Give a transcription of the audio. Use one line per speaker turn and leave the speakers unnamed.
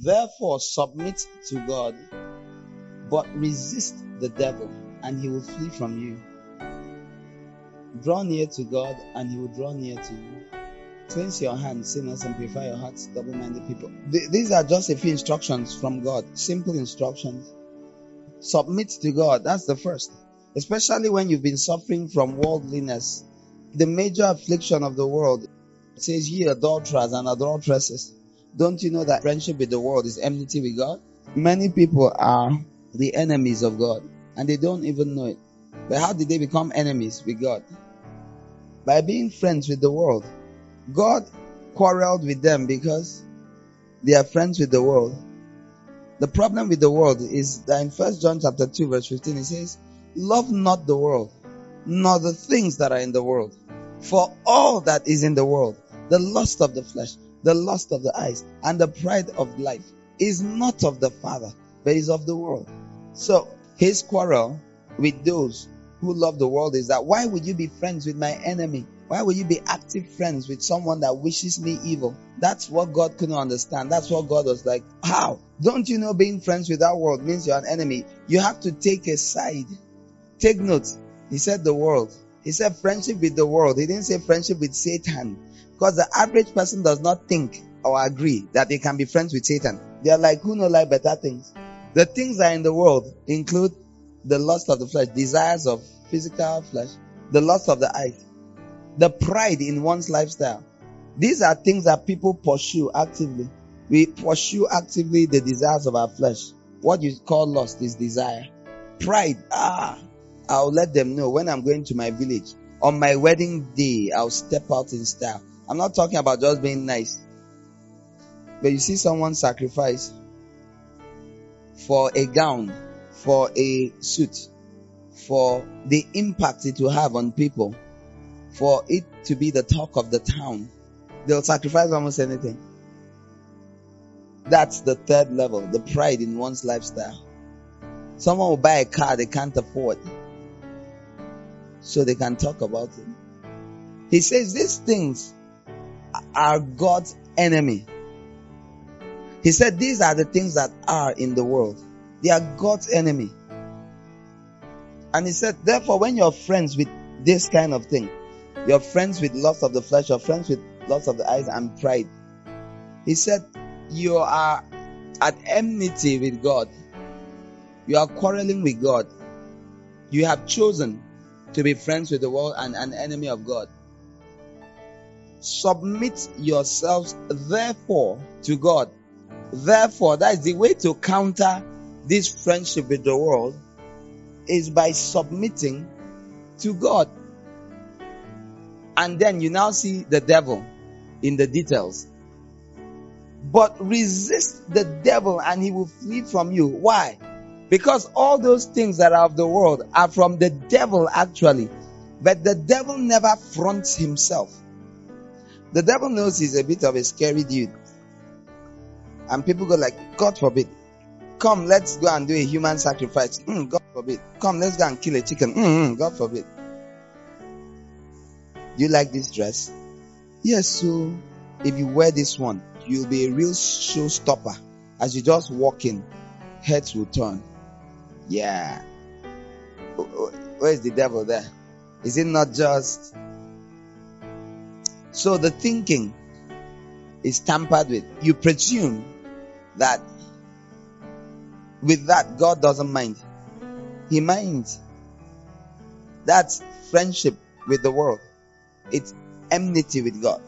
Therefore, submit to God, but resist the devil, and he will flee from you. Draw near to God, and he will draw near to you. Cleanse your hands, sinners, and purify your hearts, double-minded people. These are just a few instructions from God. Simple instructions. Submit to God. That's the first. Especially when you've been suffering from worldliness. The major affliction of the world. It says, ye adulterers and adulteresses. Don't you know that friendship with the world is enmity with God? Many people are the enemies of God, and they don't even know it. But how did they become enemies with God? By being friends with the world. God quarreled with them because they are friends with the world. The problem with the world is that in 1 John chapter 2 verse 15 it says, love not the world, nor the things that are in the world. For all that is in the world, the lust of the flesh, the lust of the eyes, and the pride of life, is not of the Father, but is of the world. So his quarrel with those who love the world is that, why would you be friends with my enemy? Why would you be active friends with someone that wishes me evil? That's what God couldn't understand. That's what God was like, how? Don't you know being friends with that world means you're an enemy? You have to take a side. Take note. He said the world. He said friendship with the world. He didn't say friendship with Satan. Because the average person does not think or agree that they can be friends with Satan. They are like, who know like better things? The things that are in the world include the lust of the flesh, desires of physical flesh, the lust of the eyes, the pride in one's lifestyle. These are things that people pursue actively. We pursue actively the desires of our flesh. What you call lust is desire. Pride, I'll let them know when I'm going to my village. On my wedding day, I'll step out in style. I'm not talking about just being nice. But you see someone sacrifice for a gown, for a suit, for the impact it will have on people, for it to be the talk of the town. They'll sacrifice almost anything. That's the third level, the pride in one's lifestyle. Someone will buy a car they can't afford, so they can talk about it. He says these things are God's enemy. He said these are the things that are in the world. They are God's enemy. And he said, therefore, when you're friends with this kind of thing, you're friends with lust of the flesh, you're friends with lust of the eyes and pride. He said, you are at enmity with God. You are quarreling with God. You have chosen to be friends with the world and an enemy of God. Submit yourselves, therefore, to God. Therefore, that is the way to counter this friendship with the world, is by submitting to God. And then you now see the devil in the details. But resist the devil and he will flee from you. Why? Because all those things that are of the world are from the devil actually. But the devil never fronts himself. The devil knows he's a bit of a scary dude. And people go like, God forbid. Come, let's go and do a human sacrifice. God forbid. Come, let's go and kill a chicken. God forbid. Do you like this dress? Yes, so if you wear this one, you'll be a real showstopper. As you just walk in, heads will turn. Yeah. Where is the devil there? Is it not just... So the thinking is tampered with. You presume that with that God doesn't mind. He minds. That's friendship with the world. It's enmity with God.